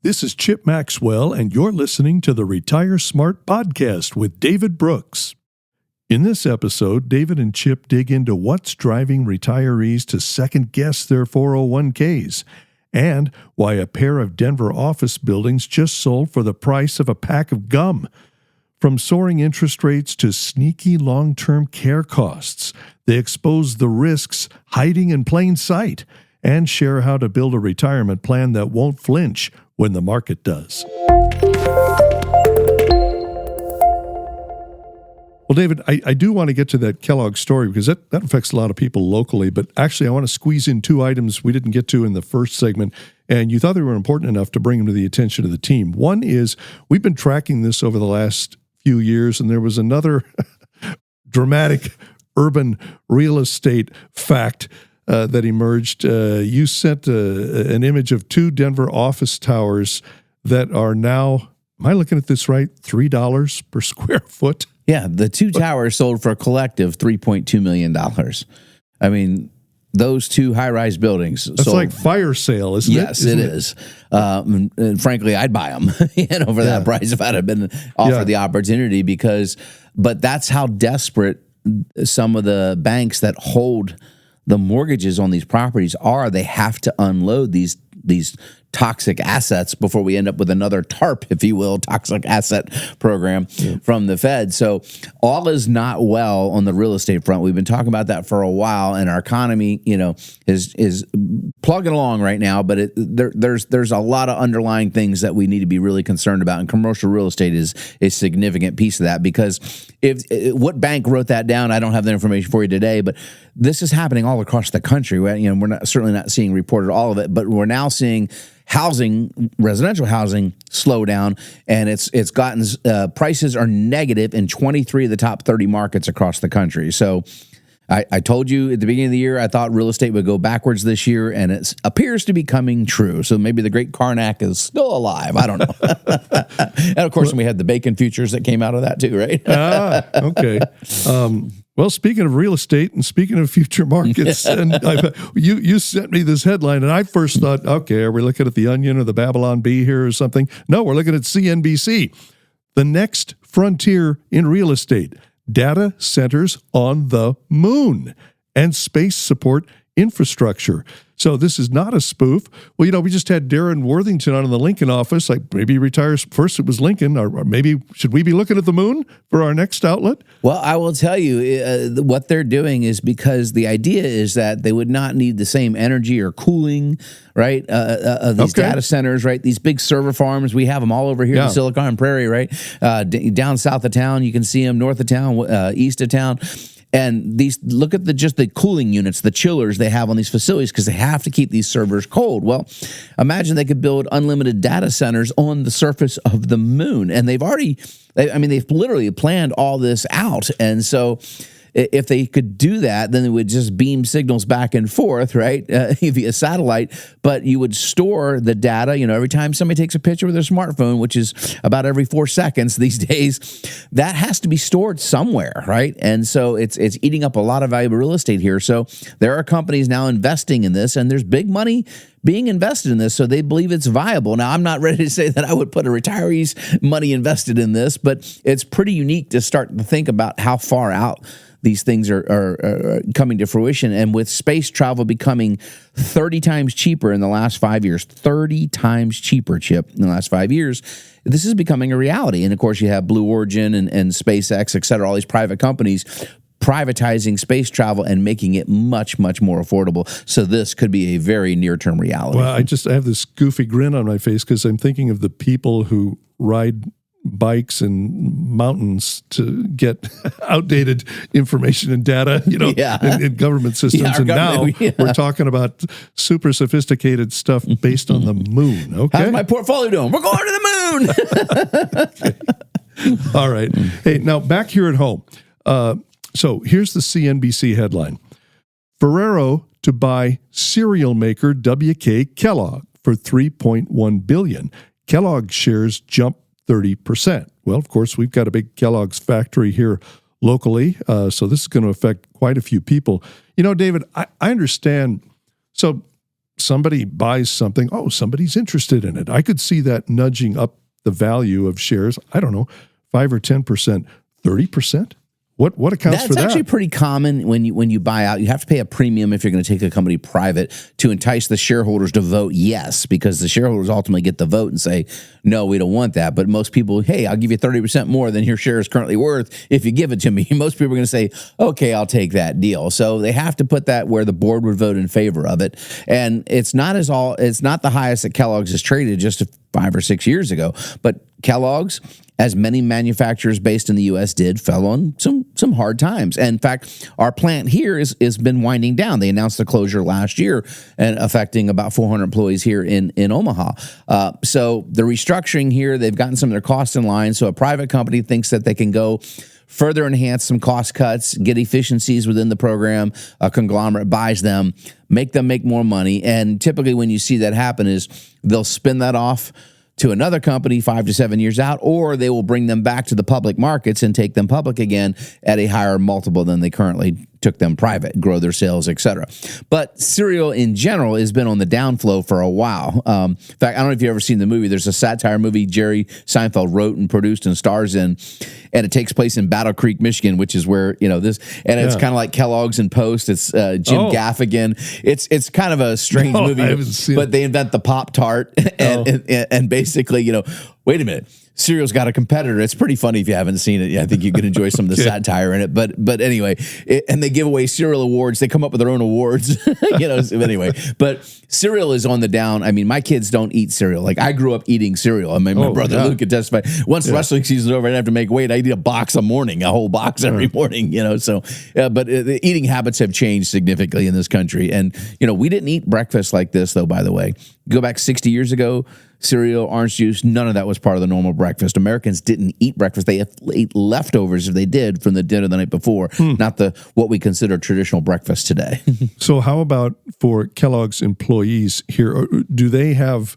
This is Chip Maxwell, and you're listening to the Retire Smart podcast with David Brooks. In this episode, David and Chip dig into what's driving retirees to second-guess their 401ks and why a pair of Denver office buildings just sold for the price of a pack of gum. From soaring interest rates to sneaky long-term care costs, they expose the risks hiding in plain sight and share how to build a retirement plan that won't flinch when the market does. Well, David, I do want to get to that Kellogg story because that affects a lot of people locally, but actually I want to squeeze in two items we didn't get to in the first segment, and you thought they were important enough to bring them to the attention of the team. One is we've been tracking this over the last few years, and there was another dramatic urban real estate fact that emerged. You sent an image of two Denver office towers that are now, am I looking at this right, $3 per square foot? Yeah, the two towers sold for a collective $3.2 million. I mean, those two high-rise buildings. That's like fire sale, isn't it? Yes, it is. And frankly, I'd buy them for that price if I'd have been offered the opportunity but that's how desperate some of the banks that hold the mortgages on these properties are. They have to unload these toxic assets before we end up with another TARP, if you will, toxic asset program from the Fed. So all is not well on the real estate front. We've been talking about that for a while, and our economy, is plugging along right now. But there's a lot of underlying things that we need to be really concerned about, and commercial real estate is a significant piece of that. Because what bank wrote that down, I don't have the information for you today, but this is happening all across the country. Right? We're certainly not seeing reported all of it, but we're now seeing residential housing slow down, and it's gotten prices are negative in 23 of the top 30 markets across the country. So I told you at the beginning of the year I thought real estate would go backwards this year, and it appears to be coming true. So maybe the great Karnak is still alive. I don't know. And of course, we had the bacon futures that came out of that too, right? Okay. Well, speaking of real estate and speaking of future markets, and you sent me this headline, and I first thought, okay, are we looking at the Onion or the Babylon Bee here or something? No, we're looking at CNBC. The next frontier in real estate, data centers on the moon and space support infrastructure. So this is not a spoof. Well, we just had Darren Worthington on in the Lincoln office. Like maybe he retires first. It was Lincoln, or maybe should we be looking at the moon for our next outlet? Well, I will tell you what they're doing is because the idea is that they would not need the same energy or cooling, right? Of these data centers, right? These big server farms, we have them all over here in Silicon Prairie, right? Down south of town, you can see them. North of town, east of town. And look at just the cooling units, the chillers they have on these facilities, because they have to keep these servers cold. Well, imagine they could build unlimited data centers on the surface of the moon. And they've literally planned all this out. And so if they could do that, then they would just beam signals back and forth, right, via satellite. But you would store the data. Every time somebody takes a picture with their smartphone, which is about every 4 seconds these days, that has to be stored somewhere, right? And so it's eating up a lot of valuable real estate here. So there are companies now investing in this, and there's big money being invested in this, so they believe it's viable. Now, I'm not ready to say that I would put a retiree's money invested in this, but it's pretty unique to start to think about how far out these things are coming to fruition. And with space travel becoming 30 times cheaper in the last 5 years, 30 times cheaper, Chip, in the last 5 years, this is becoming a reality. And of course, you have Blue Origin and SpaceX, et cetera, all these private companies privatizing space travel and making it much, much more affordable. So this could be a very near-term reality. Well, I have this goofy grin on my face because I'm thinking of the people who ride bikes and mountains to get outdated information and data, in government systems. And now we're talking about super sophisticated stuff based on the moon. Okay. How's my portfolio doing? We're going to the moon. All right. Hey, now back here at home. So here's the CNBC headline. Ferrero to buy cereal maker WK Kellogg for $3.1 billion. Kellogg shares jump 30%. Well, of course, we've got a big Kellogg's factory here locally, so this is going to affect quite a few people. David, I understand. So somebody buys something, oh, somebody's interested in it. I could see that nudging up the value of shares, I don't know, 5 or 10%, 30%? What accounts for that? That's actually pretty common when you buy out. You have to pay a premium if you're going to take a company private to entice the shareholders to vote yes, because the shareholders ultimately get the vote and say, no, we don't want that. But most people, hey, I'll give you 30% more than your share is currently worth if you give it to me. Most people are going to say, okay, I'll take that deal. So they have to put that where the board would vote in favor of it. And it's not the highest that Kellogg's has traded just 5 or 6 years ago. But Kellogg's, as many manufacturers based in the U.S. did, fell on some hard times. And in fact, our plant here is been winding down. They announced the closure last year and affecting about 400 employees here in Omaha. So the restructuring here, they've gotten some of their costs in line. So a private company thinks that they can go further enhance some cost cuts, get efficiencies within the program. A conglomerate buys them, make them make more money. And typically when you see that happen is they'll spin that off to another company 5 to 7 years out, or they will bring them back to the public markets and take them public again at a higher multiple than they currently took them private, grow their sales, etc. But cereal in general has been on the downflow for a while. In fact, I don't know if you've ever seen the movie. There's a satire movie Jerry Seinfeld wrote and produced and stars in, and it takes place in Battle Creek, Michigan, which is where this. And it's kind of like Kellogg's and Post. It's Jim Gaffigan. It's kind of a strange movie, I haven't seen but they invent the Pop-Tart and basically, wait a minute. Cereal's got a competitor. It's pretty funny if you haven't seen it. Yeah, I think you can enjoy some of the satire in it. But anyway, and they give away cereal awards. They come up with their own awards. So anyway, but cereal is on the down. I mean, my kids don't eat cereal. Like I grew up eating cereal. I mean, my brother Luke could testify. Once wrestling season's over, I didn't have to make weight. I eat a box a whole box every morning. So but the eating habits have changed significantly in this country. And we didn't eat breakfast like this, though. By the way, go back 60 years ago. Cereal, orange juice, none of that was part of the normal breakfast. Americans didn't eat breakfast. They ate leftovers if they did from the dinner the night before, not what we consider traditional breakfast today. So how about for Kellogg's employees here? Do they have,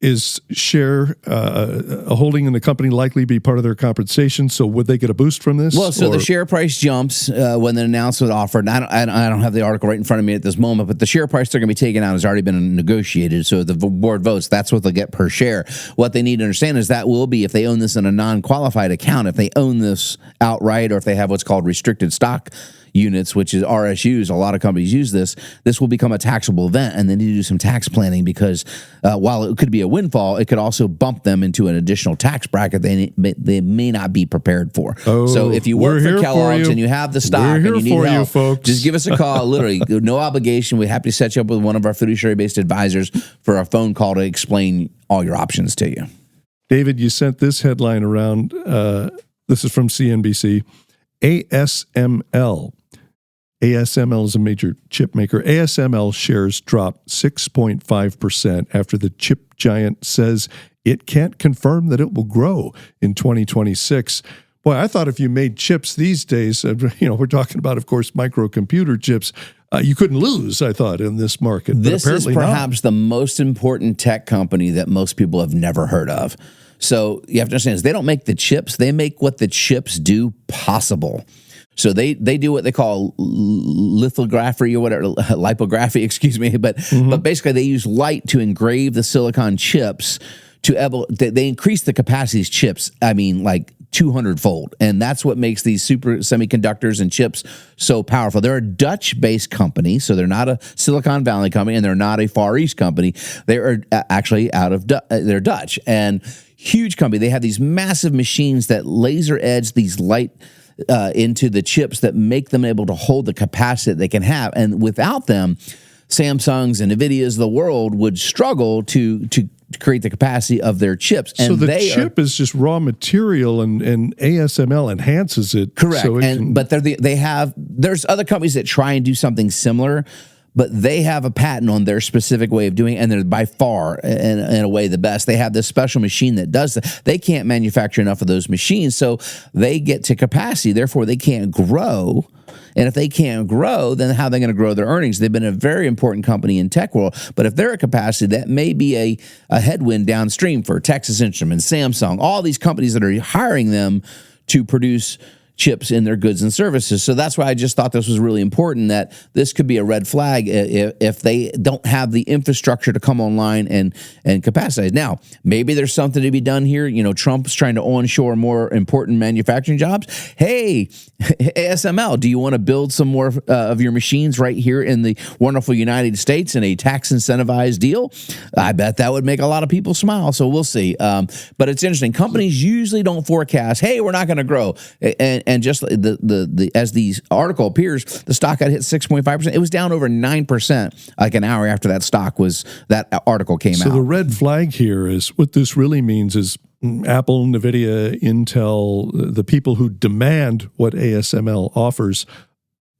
is share a holding in the company likely be part of their compensation? So would they get a boost from this? Well, so the share price jumps when the announcement offered. And I don't have the article right in front of me at this moment, but the share price they're going to be taking out has already been negotiated. So the board votes, that's what they'll get per share. What they need to understand is that will be if they own this in a non-qualified account, if they own this outright, or if they have what's called restricted stock units, which is RSUs. A lot of companies use this. This will become a taxable event, and they need to do some tax planning because while it could be a windfall, it could also bump them into an additional tax bracket they may not be prepared for. So if you work for Kellogg's and you have the stock and you need help, folks, just give us a call. Literally, no obligation. We're happy to set you up with one of our fiduciary-based advisors for a phone call to explain all your options to you. David, you sent this headline around. This is from CNBC. ASML is a major chip maker. ASML shares dropped 6.5% after the chip giant says it can't confirm that it will grow in 2026. Boy, I thought if you made chips these days, we're talking about, of course, microcomputer chips, you couldn't lose, I thought, in this market. This is perhaps the most important tech company that most people have never heard of. So you have to understand is they don't make the chips. They make what the chips do possible. So they do what they call lithography or whatever, lipography, excuse me. But basically they use light to engrave the silicon chips they increase the capacity of these chips. I mean, like 200-fold. And that's what makes these super semiconductors and chips so powerful. They're a Dutch-based company, so they're not a Silicon Valley company, and they're not a Far East company. They are actually they're Dutch. And huge company. They have these massive machines that laser edge these light into the chips that make them able to hold the capacity that they can have. And without them, Samsungs and NVIDIAs of the world would struggle to create the capacity of their chips. And so the chip is just raw material, and ASML enhances it. Correct. So but there's other companies that try and do something similar, but they have a patent on their specific way of doing it, and they're by far, in a way, the best. They have this special machine that does that. They can't manufacture enough of those machines, so they get to capacity. Therefore, they can't grow. And if they can't grow, then how are they going to grow their earnings? They've been a very important company in tech world, but if they're at capacity, that may be a headwind downstream for Texas Instruments, Samsung, all these companies that are hiring them to produce chips in their goods and services. So that's why I just thought this was really important, that this could be a red flag if they don't have the infrastructure to come online and capacitize. Now, maybe there's something to be done here. You know, Trump's trying to onshore more important manufacturing jobs. Hey, ASML, do you want to build some more of your machines right here in the wonderful United States in a tax incentivized deal? I bet that would make a lot of people smile. So we'll see. But it's interesting. Companies usually don't forecast, hey, we're not going to grow. And just as the article appears, the stock got hit 6.5%. It was down over 9% like an hour after that article came out. So the red flag here is, what this really means is Apple, NVIDIA, Intel, the people who demand what ASML offers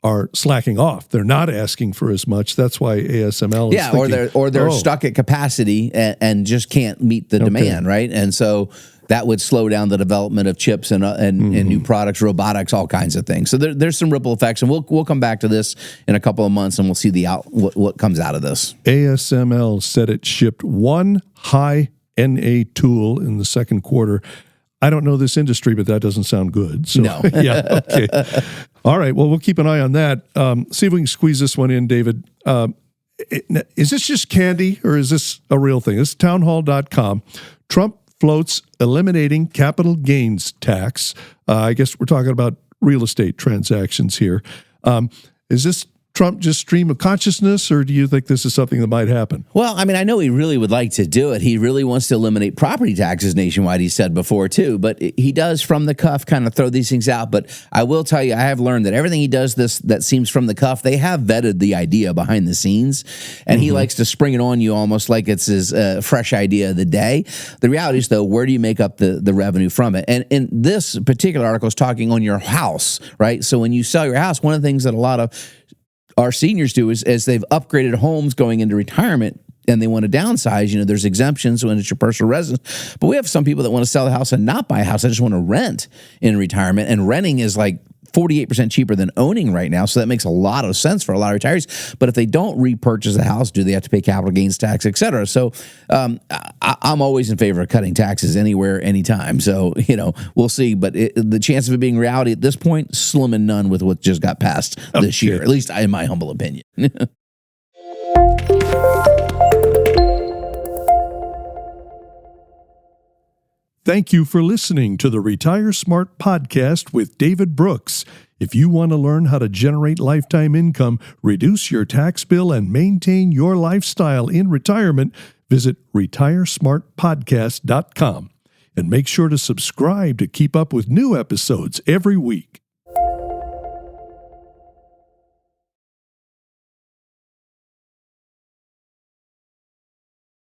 are slacking off. They're not asking for as much. That's why ASML is thinking, or they're stuck at capacity and just can't meet the demand, right? And so that would slow down the development of chips and new products, robotics, all kinds of things. So there's some ripple effects, and we'll come back to this in a couple of months, and we'll see what comes out of this. ASML said it shipped one high-NA tool in the second quarter. I don't know this industry, but that doesn't sound good. So, no. Yeah, okay. All right, well, we'll keep an eye on that. See if we can squeeze this one in, David. Is this just candy, or is this a real thing? This is townhall.com. Trump floats eliminating capital gains tax. I guess we're talking about real estate transactions here. Is this Trump just stream of consciousness, or do you think this is something that might happen? Well, I mean, I know he really would like to do it. He really wants to eliminate property taxes nationwide, he said before, too. But he does, from the cuff, kind of throw these things out. But I will tell you, I have learned that everything he does that seems from the cuff, they have vetted the idea behind the scenes. And he likes to spring it on you almost like it's his fresh idea of the day. The reality is, though, where do you make up the revenue from it? And this particular article is talking on your house, right? So when you sell your house, one of the things that a lot of our seniors do is, as they've upgraded homes going into retirement and they want to downsize, you know, there's exemptions when it's your personal residence. But we have some people that want to sell the house and not buy a house. I just want to rent in retirement. And renting is like 48% cheaper than owning right now. So that makes a lot of sense for a lot of retirees. But if they don't repurchase a house, do they have to pay capital gains tax, et cetera? So I'm always in favor of cutting taxes anywhere, anytime. So, you know, we'll see. But the chance of it being reality at this point, slim and none with what just got passed this year, at least in my humble opinion. Thank you for listening to the Retire Smart podcast with David Brooks. If you want to learn how to generate lifetime income, reduce your tax bill, and maintain your lifestyle in retirement, visit retiresmartpodcast.com. And make sure to subscribe to keep up with new episodes every week.